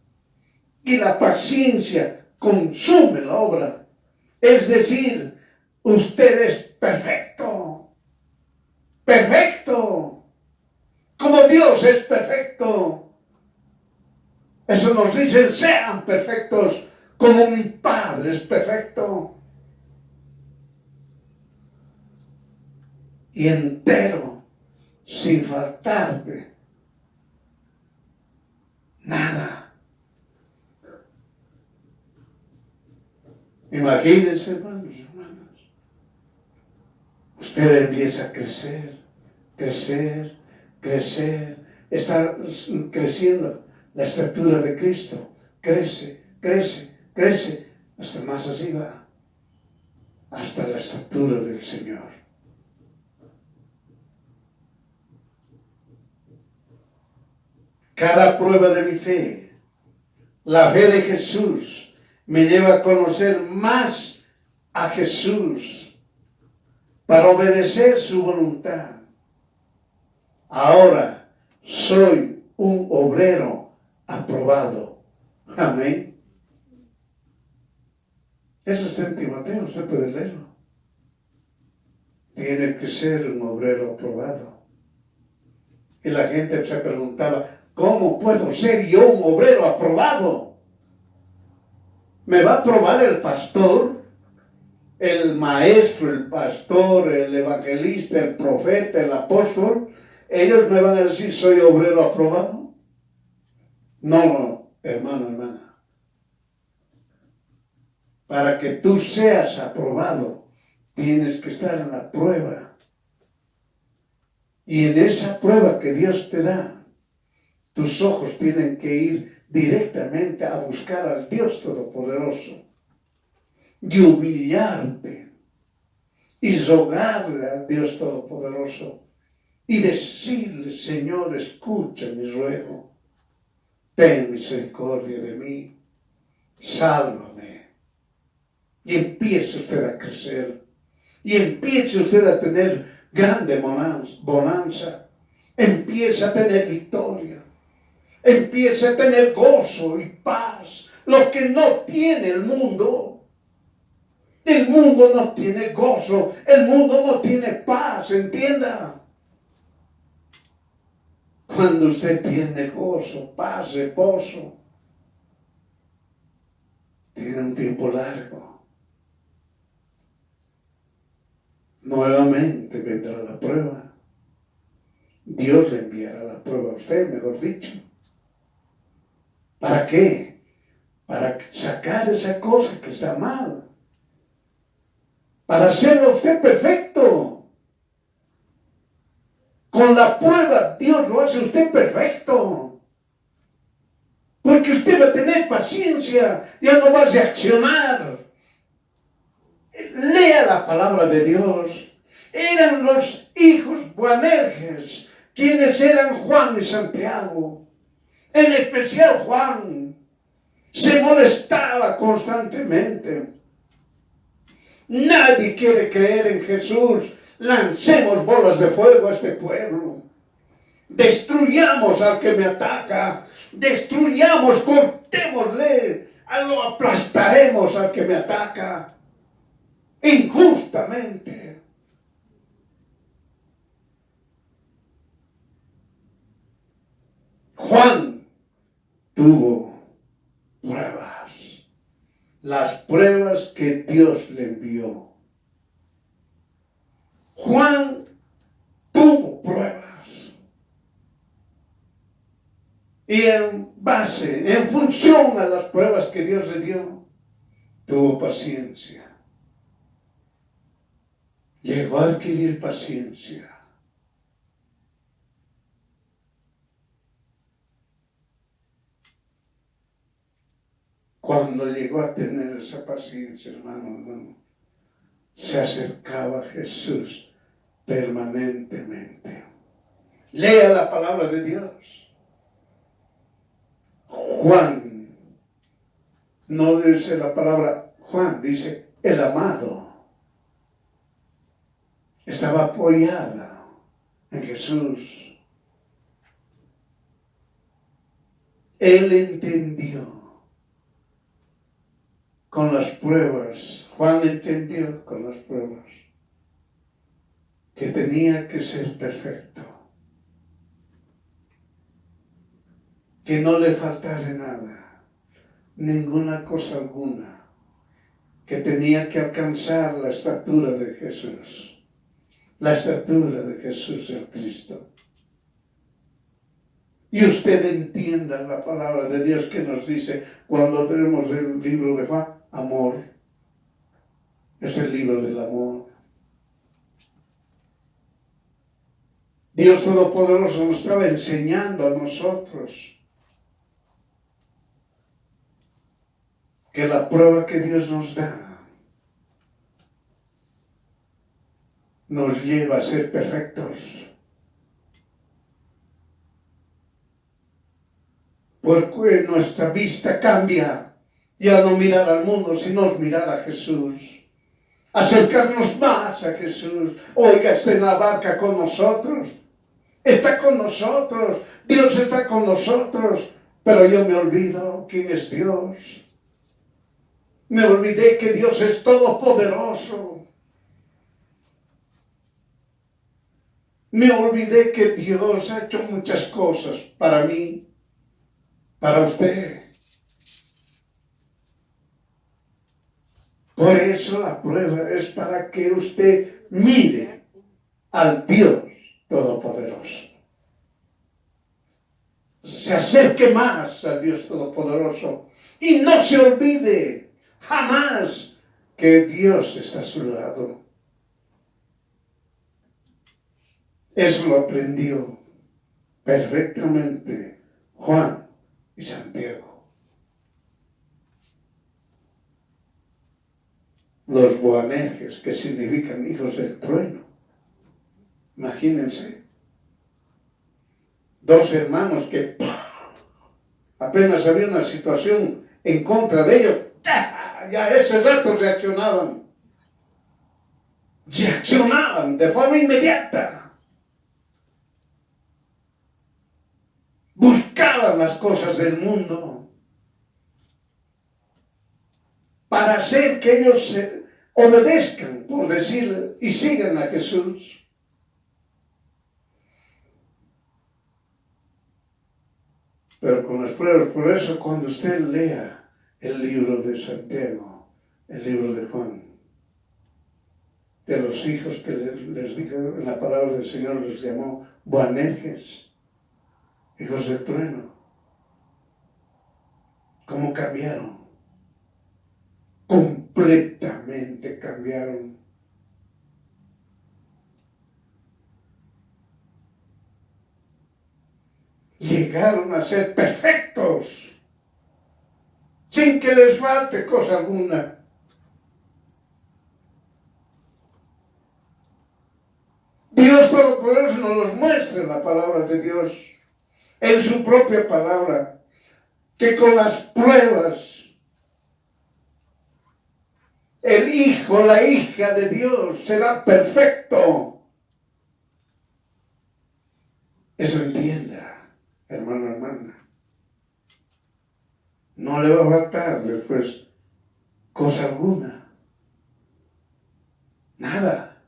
Y la paciencia consume la obra. Es decir, usted es perfecto. Perfecto. Como Dios es perfecto. Eso nos dicen, sean perfectos como mi Padre es perfecto. Y entero, sin faltarme nada. Imagínense, hermanos, hermanas. Usted empieza a crecer, crecer, crecer. Está creciendo la estatura de Cristo. Crece, crece, crece. Hasta más así va. Hasta la estatura del Señor. Cada prueba de mi fe, la fe de Jesús, me lleva a conocer más a Jesús para obedecer su voluntad. Ahora soy un obrero aprobado. Amén. Eso está en Timoteo, usted puede leerlo. Tiene que ser un obrero aprobado. Y la gente se preguntaba, ¿cómo puedo ser yo un obrero aprobado? ¿Me va a aprobar el pastor, el maestro, el pastor, el evangelista, el profeta, el apóstol? ¿Ellos me van a decir, soy obrero aprobado? No, hermano, hermana. Para que tú seas aprobado, tienes que estar en la prueba. Y en esa prueba que Dios te da, tus ojos tienen que ir directamente a buscar al Dios Todopoderoso y humillarte y rogarle al Dios Todopoderoso y decirle, Señor, escucha mi ruego, ten misericordia de mí, sálvame. Y empiece usted a crecer y empiece usted a tener grande bonanza, empieza a tener victoria. Empieza a tener gozo y paz, lo que no tiene el mundo. El mundo no tiene gozo, el mundo no tiene paz, entienda. Cuando usted tiene gozo, paz, reposo, tiene un tiempo largo. Nuevamente vendrá la prueba. Dios le enviará la prueba a usted, mejor dicho. ¿Para qué? Para sacar esa cosa que está mal. Para hacerlo usted perfecto. Con la prueba, Dios lo hace usted perfecto. Porque usted va a tener paciencia, ya no va a reaccionar. Lea la palabra de Dios. Eran los hijos Boanerges, quienes eran Juan y Santiago. En especial Juan. Se molestaba constantemente. Nadie quiere creer en Jesús. Lancemos bolas de fuego a este pueblo. Destruyamos al que me ataca. Destruyamos, cortémosle. Lo aplastaremos al que me ataca. Injustamente. Juan tuvo pruebas. Las pruebas que Dios le envió. Juan tuvo pruebas. Y en función a las pruebas que Dios le dio, tuvo paciencia. Llegó a adquirir paciencia. Cuando llegó a tener esa paciencia, hermano, se acercaba a Jesús permanentemente. Lea la palabra de Dios. Juan, no dice la palabra Juan, dice el amado. Estaba apoyada en Jesús. Él entendió con las pruebas, Juan entendió con las pruebas que tenía que ser perfecto, que no le faltara nada, ninguna cosa alguna, que tenía que alcanzar la estatura de Jesús, la estatura de Jesús el Cristo. Y usted entienda la palabra de Dios que nos dice cuando tenemos el libro de Juan, amor. Es el libro del amor. Dios Todopoderoso nos estaba enseñando a nosotros que la prueba que Dios nos da nos lleva a ser perfectos. Porque nuestra vista cambia, ya no mirar al mundo, sino mirar a Jesús. Acercarnos más a Jesús. Oiga, está en la barca con nosotros. Está con nosotros. Dios está con nosotros. Pero yo me olvido quién es Dios. Me olvidé que Dios es todopoderoso. Me olvidé que Dios ha hecho muchas cosas para mí, para usted. Por eso la prueba es para que usted mire al Dios Todopoderoso. Se acerque más al Dios Todopoderoso y no se olvide jamás que Dios está a su lado. Eso lo aprendió perfectamente Juan y Santiago. Los Boanerges, que significan hijos del trueno. Imagínense. Dos hermanos que apenas había una situación en contra de ellos, ya ese rato reaccionaban de forma inmediata. Buscaban las cosas del mundo para hacer que ellos se obedezcan, por decir, y sigan a Jesús. Pero con las pruebas, por eso cuando usted lea el libro de Santiago, el libro de Juan, de los hijos que les dijo en la palabra del Señor, les llamó Boanerges, hijos del trueno. ¿Cómo cambiaron? Completamente cambiaron. Llegaron a ser perfectos, sin que les falte cosa alguna. Dios Todopoderoso nos los muestra en la palabra de Dios, en su propia palabra, que con las pruebas, el hijo, la hija de Dios será perfecto. Eso entienda, hermano, hermana. No le va a faltar después cosa alguna. Nada.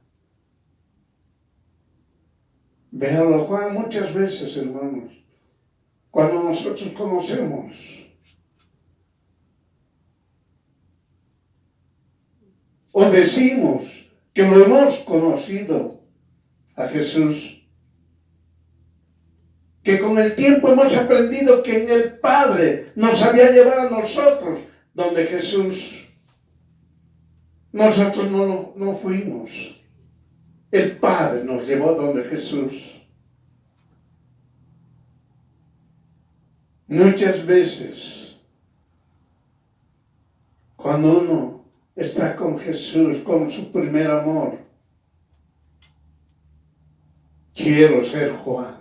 Véalo Juan muchas veces, hermanos, cuando nosotros conocemos o decimos que lo hemos conocido a Jesús, que con el tiempo hemos aprendido que en el Padre nos había llevado a nosotros donde Jesús. Nosotros no fuimos. El Padre nos llevó donde Jesús. Muchas veces, cuando uno está con Jesús, con su primer amor, quiero ser Juan.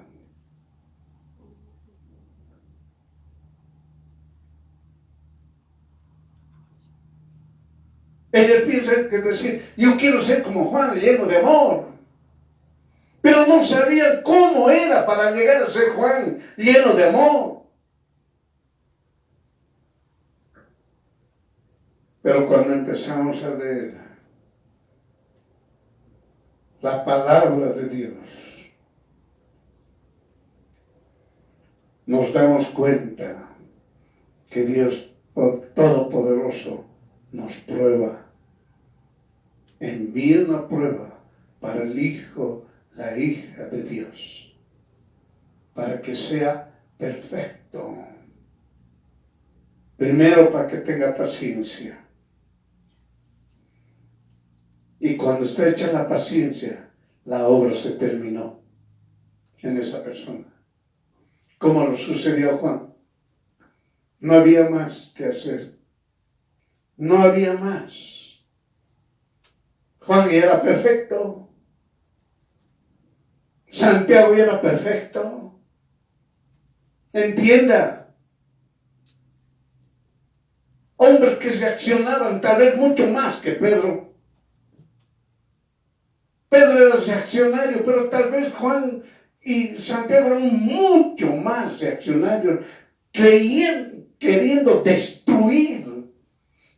Ellos piensan que decir, yo quiero ser como Juan, lleno de amor. Pero no sabían cómo era para llegar a ser Juan, lleno de amor. Pero cuando empezamos a leer la palabra de Dios, nos damos cuenta que Dios Todopoderoso nos prueba, envía una prueba para el Hijo, la hija de Dios, para que sea perfecto. Primero, para que tenga paciencia. Y cuando está hecha la paciencia, la obra se terminó en esa persona. Como lo sucedió a Juan. No había más que hacer. No había más. Juan era perfecto. Santiago era perfecto. Entienda. Hombres que reaccionaban tal vez mucho más que Pedro. Pedro era reaccionario, pero tal vez Juan y Santiago eran mucho más reaccionarios, queriendo destruir,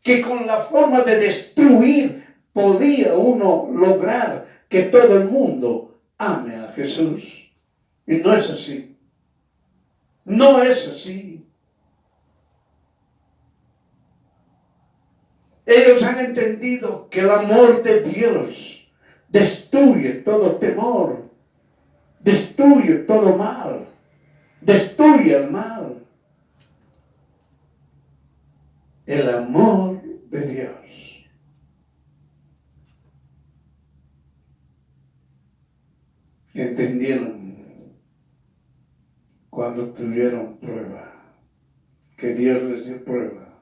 que con la forma de destruir podía uno lograr que todo el mundo ame a Jesús. Y no es así. No es así. Ellos han entendido que el amor de Dios destruye todo temor, destruye todo mal, destruye el mal. El amor de Dios. Entendieron cuando tuvieron prueba, que Dios les dio prueba.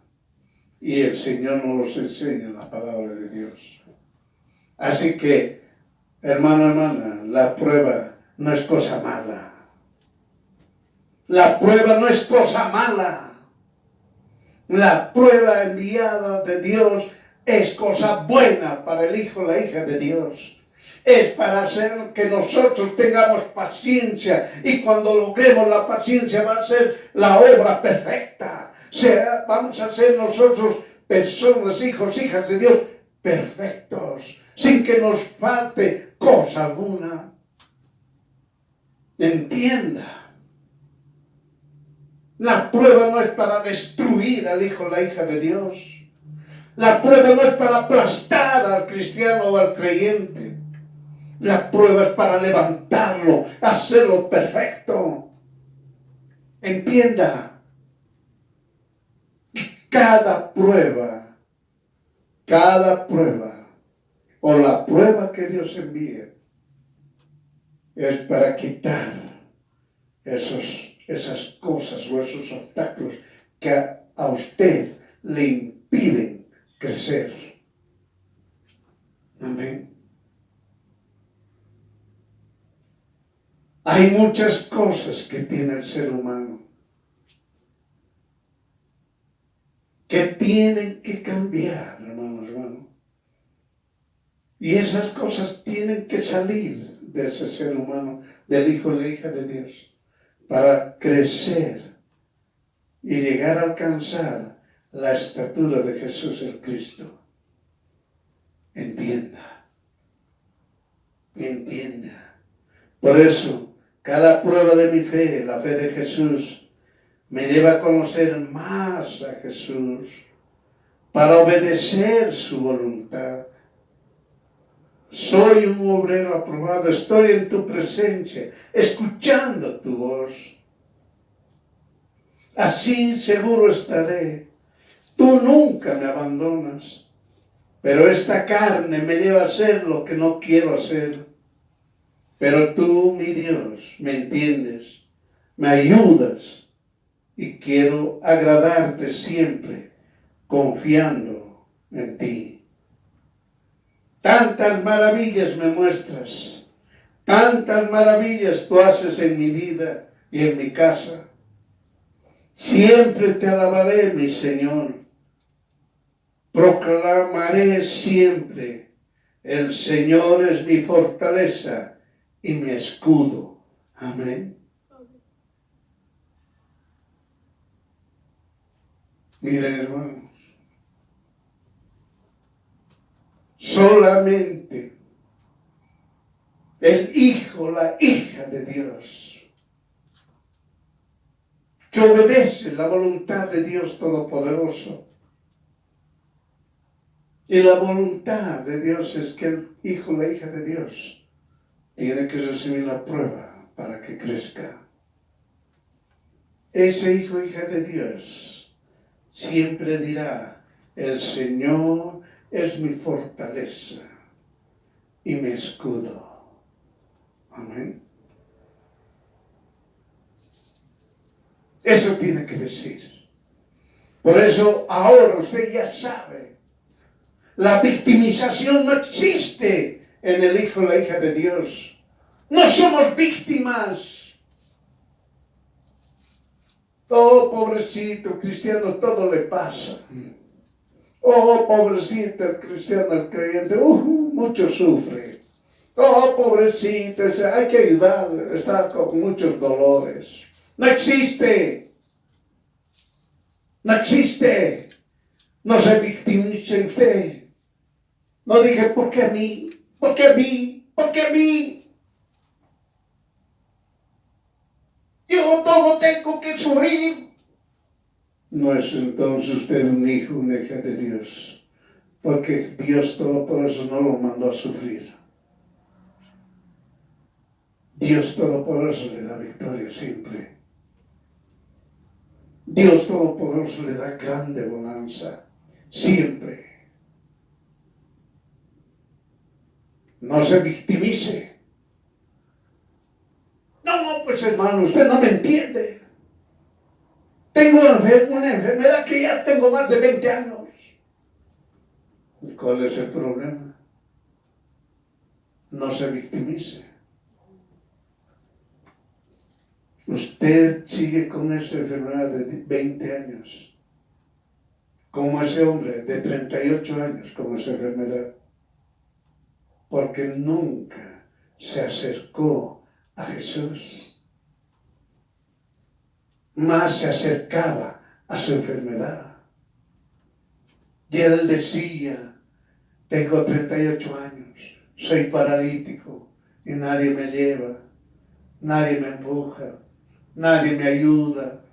Y el Señor nos los enseña en la palabra de Dios. Así que, hermano, hermana, la prueba no es cosa mala. La prueba no es cosa mala. La prueba enviada de Dios es cosa buena para el Hijo, la hija de Dios. Es para hacer que nosotros tengamos paciencia, y cuando logremos la paciencia va a ser la obra perfecta. Vamos a ser nosotros personas, hijos, hijas de Dios, perfectos, sin que nos falte cosa alguna. Entienda. La prueba no es para destruir al hijo o la hija de Dios. La prueba no es para aplastar al cristiano o al creyente. La prueba es para levantarlo, hacerlo perfecto. Entienda. Cada prueba, o la prueba que Dios envíe, es para quitar esas cosas o esos obstáculos que a usted le impiden crecer. Amén. Hay muchas cosas que tiene el ser humano que tienen que cambiar, hermano. Y esas cosas tienen que salir de ese ser humano, del hijo y la hija de Dios, para crecer y llegar a alcanzar la estatura de Jesús el Cristo. Entienda. Por eso, cada prueba de mi fe, la fe de Jesús, me lleva a conocer más a Jesús, para obedecer su voluntad. Soy un obrero aprobado, estoy en tu presencia, escuchando tu voz. Así seguro estaré. Tú nunca me abandonas, pero esta carne me lleva a hacer lo que no quiero hacer. Pero tú, mi Dios, me entiendes, me ayudas, y quiero agradarte siempre, confiando en ti. Tantas maravillas me muestras, tantas maravillas tú haces en mi vida y en mi casa. Siempre te alabaré, mi Señor. Proclamaré siempre: el Señor es mi fortaleza y mi escudo. Amén. Miren, hermanos, Solamente el hijo, la hija de Dios, que obedece la voluntad de Dios Todopoderoso. Y la voluntad de Dios es que el hijo, la hija de Dios, tiene que recibir la prueba para que crezca. Ese hijo, hija de Dios, siempre dirá: el Señor es mi fortaleza y mi escudo. Amén. Eso tiene que decir. Por eso ahora usted ya sabe. La victimización no existe en el hijo, la hija de Dios. No somos víctimas. Oh, pobrecito cristiano, todo le pasa. Oh, pobrecito el cristiano, el creyente, mucho sufre. Oh, pobrecito, hay que ayudarle, está con muchos dolores. No existe. No existe. No se victimice usted. No diga: ¿por qué a mí? ¿Por qué a mí? ¿Por qué a mí? Yo todo tengo que sufrir. No es entonces usted un hijo, una hija de Dios, porque Dios Todopoderoso no lo mandó a sufrir. Dios Todopoderoso le da victoria siempre. Dios Todopoderoso le da grande bonanza siempre. No se victimice. No, pues hermano, usted no me entiende. Tengo una enfermedad que ya tengo más de 20 años. ¿Cuál es el problema? No se victimice. Usted sigue con esa enfermedad de 20 años, como ese hombre de 38 años con esa enfermedad, porque nunca se acercó a Jesús, más se acercaba a su enfermedad. Y él decía: tengo 38 años, soy paralítico y nadie me lleva, nadie me empuja, nadie me ayuda,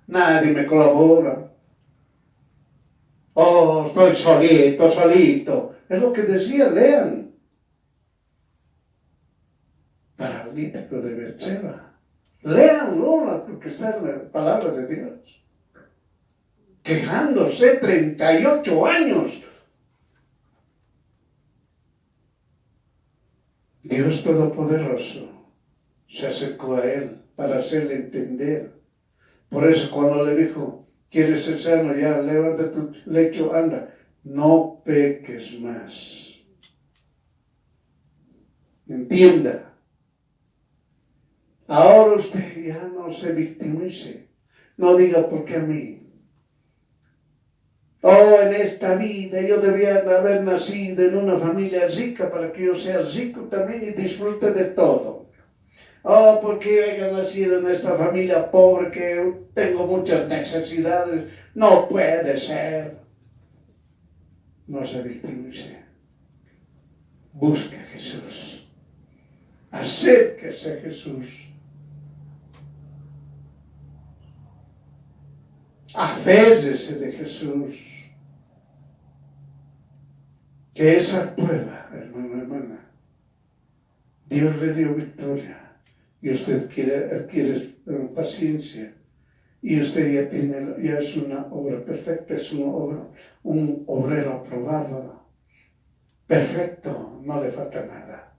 nadie me colabora. Oh, estoy solito, solito. Es lo que decía, lean. Paralítico de Betseba. Léanlo, porque está en la palabra de Dios. Quejándose 38 años. Dios Todopoderoso se acercó a él para hacerle entender. Por eso cuando le dijo: ¿quieres ser sano? Ya, levanta tu lecho, anda. No peques más. Entienda. Ahora usted ya no se victimice. No diga: ¿por qué a mí? Oh, en esta vida yo debía haber nacido en una familia rica para que yo sea rico también y disfrute de todo. Oh, porque haya nacido en esta familia pobre que tengo muchas necesidades. No puede ser. No se victimice. Busque a Jesús. Acérquese a Jesús. Aférrese de Jesús. Que esa prueba, hermano, hermana, Dios le dio victoria. Y usted adquiere paciencia. Y usted ya es una obra perfecta, es un obrero aprobado. Perfecto, no le falta nada.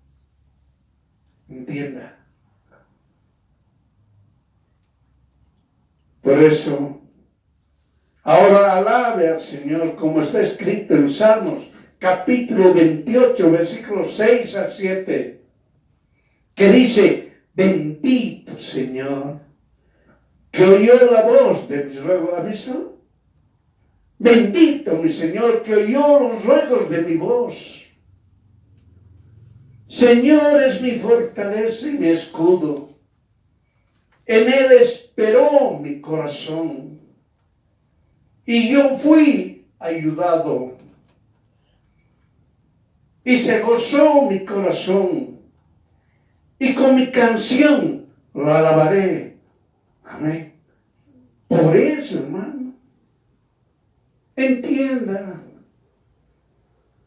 Entienda. Por eso, ahora alabe al Señor, como está escrito en Salmos, capítulo 28, versículos 6 al 7, que dice: bendito Señor, que oyó la voz de mis ruegos. ¿Ha visto? Bendito mi Señor, que oyó los ruegos de mi voz. Señor es mi fortaleza y mi escudo. En Él esperó mi corazón. Y yo fui ayudado. y se gozó mi corazón, y con mi canción lo alabaré. Amén. Por eso, hermano, entienda,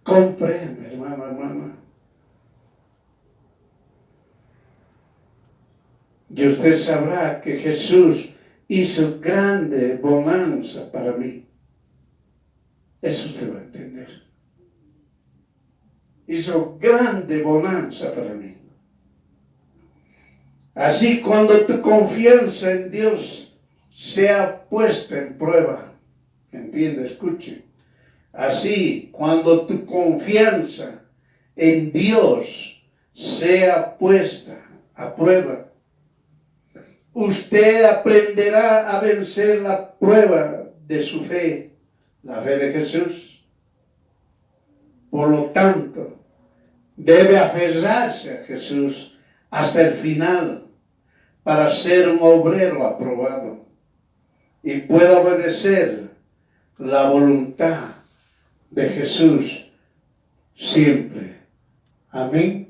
comprende, hermana. Y usted sabrá que Jesús hizo grande bonanza para mí. Eso usted va a entender. Hizo grande bonanza para mí. Así, cuando tu confianza en Dios sea puesta en prueba, entiende, escuche. Así, cuando tu confianza en Dios sea puesta a prueba, usted aprenderá a vencer la prueba de su fe, la fe de Jesús. Por lo tanto, debe aferrarse a Jesús hasta el final para ser un obrero aprobado y pueda obedecer la voluntad de Jesús siempre. Amén.